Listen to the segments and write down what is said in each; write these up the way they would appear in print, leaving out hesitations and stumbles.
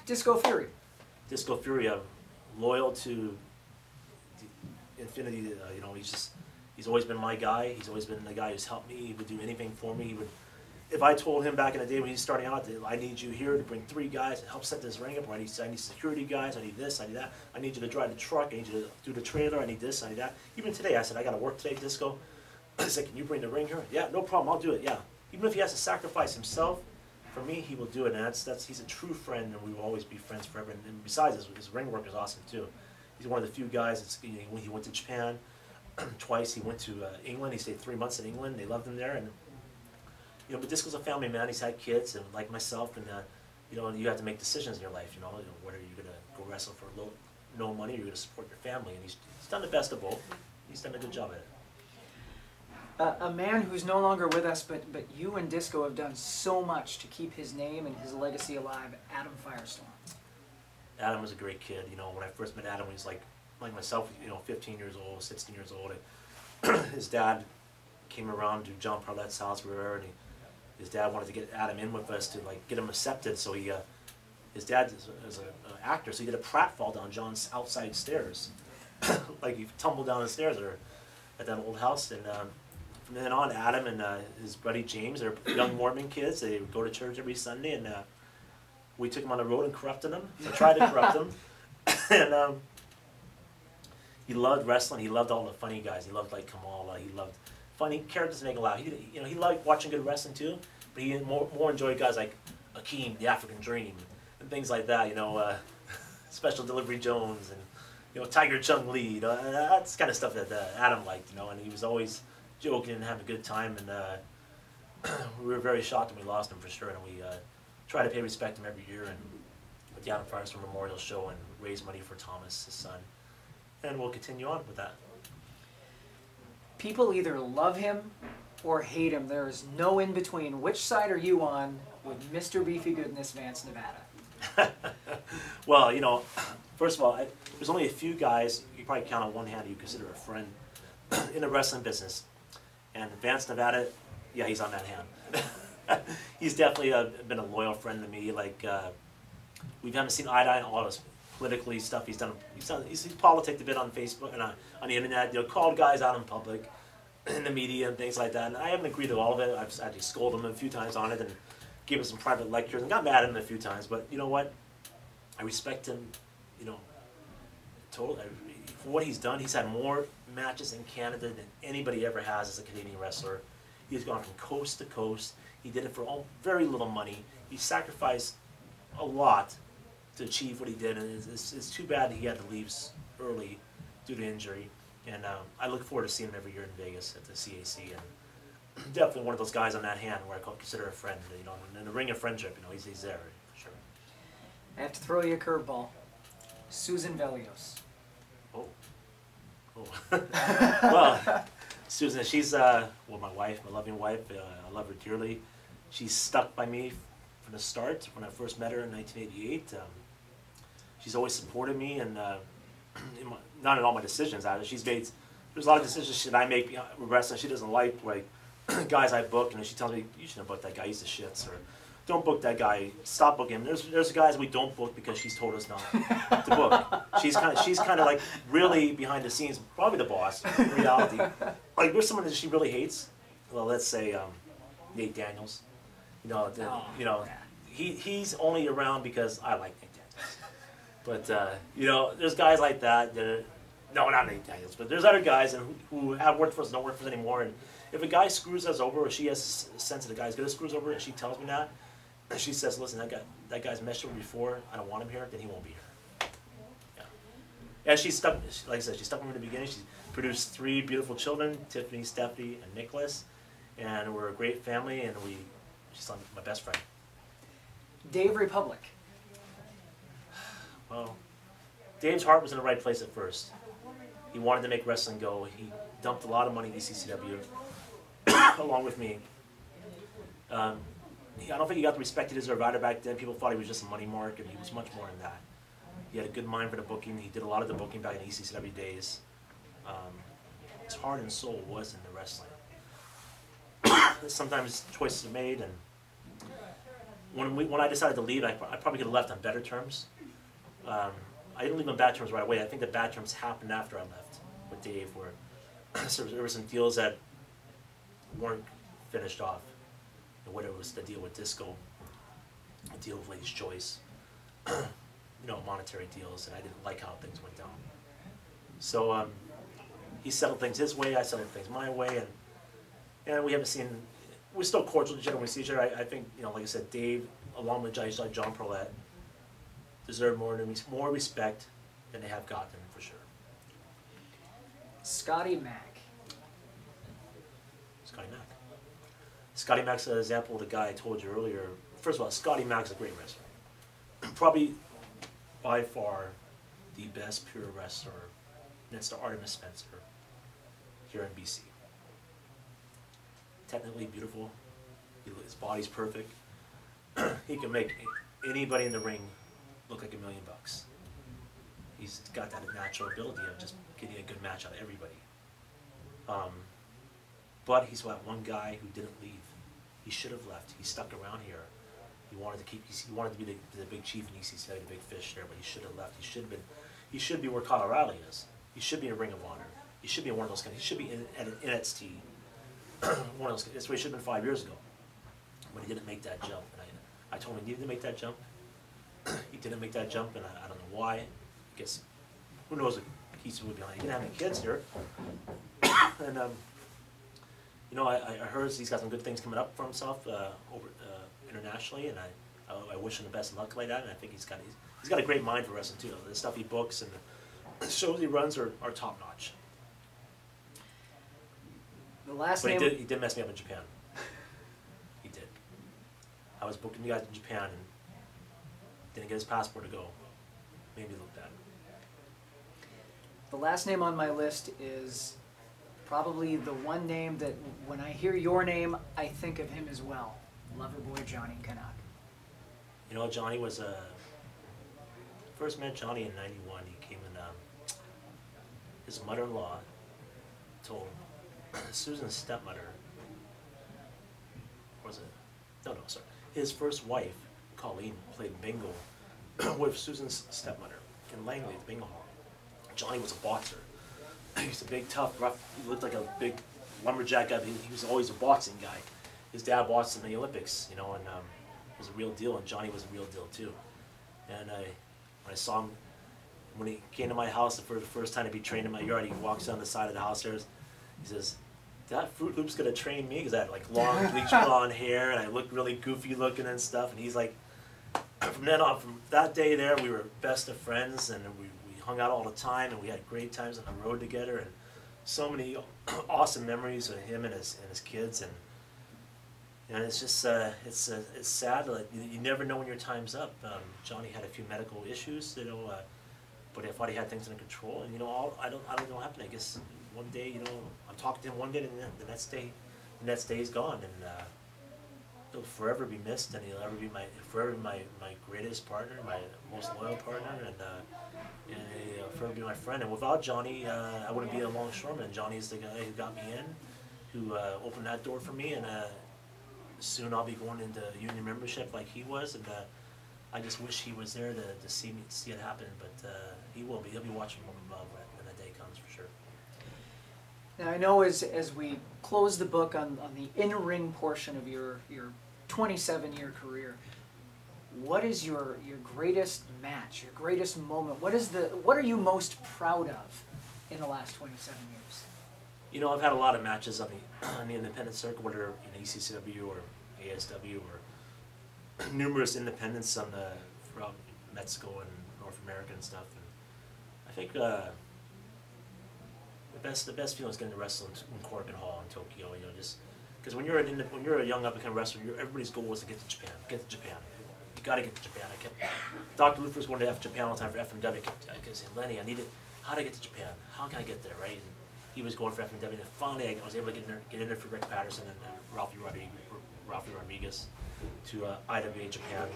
Disco Fury. Disco Furia, loyal to infinity. You know, he's always been my guy. He's always been the guy who's helped me. He would do anything for me. He would, if I told him back in the day when he's starting out, I need you here to bring 3 guys to help set this ring up, or I need security guys, I need this, I need that, I need you to drive the truck, I need you to do the trailer, I need this, I need that. Even today, I said, I got to work today, Disco. I said, can you bring the ring here? Yeah, no problem, I'll do it, yeah. Even if he has to sacrifice himself, for me, he will do it, and he's a true friend, and we will always be friends forever. And besides, his ring work is awesome, too. He's one of the few guys, when he went to Japan twice, he went to England, he stayed 3 months in England, they loved him there, and you know, but Disco's a family man. He's had kids, and like myself, and you know, you have to make decisions in your life. You know whether you're gonna go wrestle for no money, or you're gonna support your family. And he's done the best of both. He's done a good job at it. A man who's no longer with us, but you and Disco have done so much to keep his name and his legacy alive. Adam Firestorm. Adam was a great kid. You know, when I first met Adam, he was like myself. You know, 15 years old, 16 years old. And his dad came around to John Parlette's house, and his dad wanted to get Adam in with us to like get him accepted. So he, his dad is an actor, so he did a pratfall down John's outside stairs, like he tumbled down the stairs at that old house. And from then on, Adam and his buddy James, they're young Mormon kids. They would go to church every Sunday, and we took him on the road and corrupted him. So tried to corrupt him, and he loved wrestling. He loved all the funny guys. He loved like Kamala. He loved funny characters to make him laugh. You know, he liked watching good wrestling too, but he more enjoyed guys like Akeem, the African Dream, and things like that. You know, Special Delivery Jones, and you know, Tiger Chung Lee. You know, that's kind of stuff that Adam liked. You know, and he was always joking and having a good time. And we were very shocked when we lost him for sure. And we try to pay respect to him every year, and with the Adam Firestorm Memorial Show, and raise money for Thomas, his son. And we'll continue on with that. People either love him or hate him. There is no in between. Which side are you on with Mr. Beefy Goodness, Vance, Nevada? Well, you know, first of all, there's only a few guys you probably count on one hand you consider a friend in the wrestling business. And Vance, Nevada, yeah, he's on that hand. He's definitely been a loyal friend to me. Like, we haven't seen eye to eye on all this politically stuff he's done. He's politicked a bit on Facebook and on the internet. You know, called guys out in public, in the media and things like that. And I haven't agreed with all of it. I've actually scolded him a few times on it and gave him some private lectures and got mad at him a few times. But you know what? I respect him. You know, totally for what he's done. He's had more matches in Canada than anybody ever has as a Canadian wrestler. He's gone from coast to coast. He did it for very little money. He sacrificed a lot to achieve what he did, and it's too bad he had to leave early due to injury. And I look forward to seeing him every year in Vegas at the CAC, and definitely one of those guys on that hand where I consider a friend. You know, in the ring of friendship, you know, he's there for sure. I have to throw you a curveball. Susan Velios. Oh. Well, Susan, she's well, my wife, my loving wife. I love her dearly. She's stuck by me from the start when I first met her in 1988. She's always supported me, and not in all my decisions. She's made, there's a lot of decisions that I make with wrestling she doesn't like guys I book, and she tells me, you shouldn't book that guy, he's the shits, or don't book that guy, stop booking him. There's guys we don't book because she's told us not to book. She's kind of like really behind the scenes, probably the boss in reality. Like, there's someone that she really hates. Well, let's say Nate Daniels. You know, he's only around because I like Nate Daniels. But you know, there's guys like that no, not Nate Daniels, but there's other guys who have worked for us and don't work for us anymore. And if a guy screws us over, or she has a sense that the guy's gonna screw us over, and she tells me that, and she says, "Listen, that guy's messed with me before. I don't want him here. Then he won't be here." Yeah. And she's stuck. Like I said, she's stuck with me from the beginning. She's produced 3 beautiful children: Tiffany, Stephanie, and Nicholas. And we're a great family, and she's my best friend. Dave Republic. Well, Dave's heart was in the right place at first. He wanted to make wrestling go. He dumped a lot of money in ECCW, along with me. I don't think he got the respect he deserved either back then. People thought he was just a money mark, and he was much more than that. He had a good mind for the booking. He did a lot of the booking back in ECCW days. His heart and soul was in the wrestling. Sometimes choices are made, and when I decided to leave, I probably could have left on better terms. I didn't leave on bad terms right away. I think the bad terms happened after I left with Dave, where so there were some deals that weren't finished off. And whether it was the deal with Disco, a deal with Ladies' Choice, you know, monetary deals, and I didn't like how things went down. So he settled things his way, I settled things my way, and we haven't seen. We're still cordial to each other when we see each other. I think, you know, like I said, Dave, along with John Perlette, deserve more respect than they have gotten, for sure. Scotty Max. Scotty Max. Scotty Max is an example of the guy I told you earlier. First of all, Scotty Max is a great wrestler. Probably, by far, the best pure wrestler next to Artemis Spencer here in BC. Technically beautiful. His body's perfect. He can make anybody in the ring look like $1 million. He's got that natural ability of just getting a good match out of everybody. But he's that one guy who didn't leave. He should have left. He stuck around here. He wanted to keep. He wanted to be the big chief in ECC, the big fish there. But he should have left. He should have been. He should be where Kyle O'Reilly is. He should be in Ring of Honor. He should be in one of those guys. He should be in NXT. One of those. That's where he should have been 5 years ago. But he didn't make that jump. And I told him he needed to make that jump. He didn't make that jump, and I don't know why. I guess who knows what he's behind. He didn't have any kids here, and you know, I heard he's got some good things coming up for himself over internationally, and I wish him the best of luck like that. And I think he's got a great mind for wrestling too. The stuff he books and the shows he runs are top notch. The last but name... he did mess me up in Japan. He did. I was booking you guys in Japan and didn't get his passport to go. Made me look bad. The last name on my list is probably the one name that when I hear your name, I think of him as well. Loverboy Johnny Canuck. You know, Johnny was first met Johnny in '91. He came in. His mother-in-law told Susan's stepmother. Or was it? No, sorry. His first wife, Colleen, played bingo with Susan's stepmother in Langley at the bingo hall. Johnny was a boxer. He was a big, tough, rough. He looked like a big lumberjack guy. But he was always a boxing guy. His dad boxed in the Olympics, you know, and it was a real deal. And Johnny was a real deal too. And when I saw him, when he came to my house for the first time to be trained in my yard, he walks down the side of the house there. He says, "That Fruit Loop's gonna train me," because I had like long bleach blonde hair and I looked really goofy looking and stuff. And he's like, from then on, from that day there, we were best of friends, and we hung out all the time, and we had great times on the road together, and so many awesome memories of him and his kids. And it's just it's sad. Like, you never know when your time's up. Johnny had a few medical issues, you know, but I thought he had things under control. And you know, I don't know what happened. I guess one day, you know, I'm talking to him one day, and the next day he's gone, and he'll forever be missed, and he'll forever be my greatest partner, my most loyal partner, and he'll forever be my friend. And without Johnny, I wouldn't be a longshoreman. Johnny's the guy who got me in, who opened that door for me, and soon I'll be going into union membership like he was, and I just wish he was there to see it happen. But he will be. He'll be watching from above when the day comes, for sure. Now I know as we close the book on the in-ring portion of your 27-year career, what is your greatest match, your greatest moment? What are you most proud of in the last 27 years? You know, I've had a lot of matches on the independent circuit, whether in ECCW or ASW or numerous independents throughout Mexico and North America and stuff. And I think the best feeling is getting to wrestle in Cork and Hall in Tokyo. You know, just because when you're a young up and coming wrestler, everybody's goal is to get to Japan. Get to Japan. You got to get to Japan. Dr. Luther was going to Japan all the time for FMW. I kept saying, Lenny, how do I get to Japan? How can I get there, right? And he was going for FMW, and finally I was able to get in there for Rick Patterson and Ralphie Rodriguez to IWA Japan.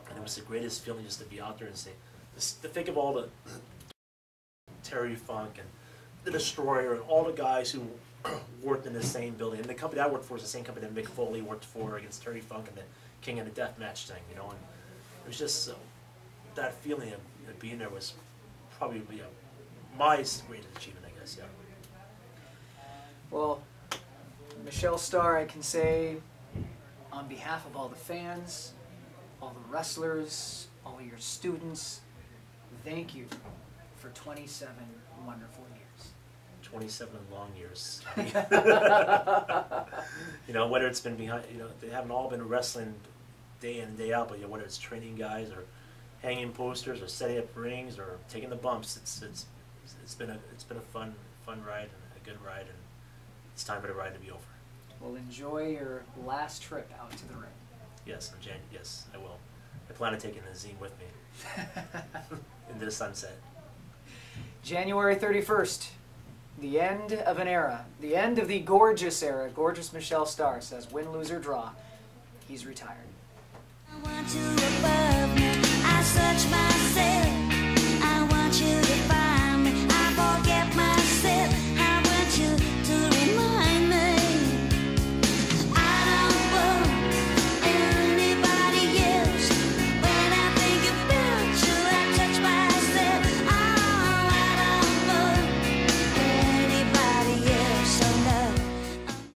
And it was the greatest feeling just to be out there and say, to think of all the Terry Funk and the Destroyer and all the guys who worked in the same building. And the company I worked for is the same company that Mick Foley worked for against Terry Funk, and king in a death match thing, you know, and it was just that feeling of being there was probably my greatest achievement, I guess. Yeah. Well, Michelle Starr, I can say, on behalf of all the fans, all the wrestlers, all your students, thank you for 27 wonderful years. 27 long years. You know, whether it's been behind, you know, they haven't all been wrestling day in and day out, but you know, whether it's training guys or hanging posters or setting up rings or taking the bumps, it's been a fun ride and a good ride, and it's time for the ride to be over. Well, enjoy your last trip out to the ring. Yes, yes, I will. I plan on taking the zine with me into the sunset. January 31st, the end of an era, the end of the Gorgeous era. Gorgeous Michelle Starr says, win, lose, or draw, he's retired. I want you above me. I search myself.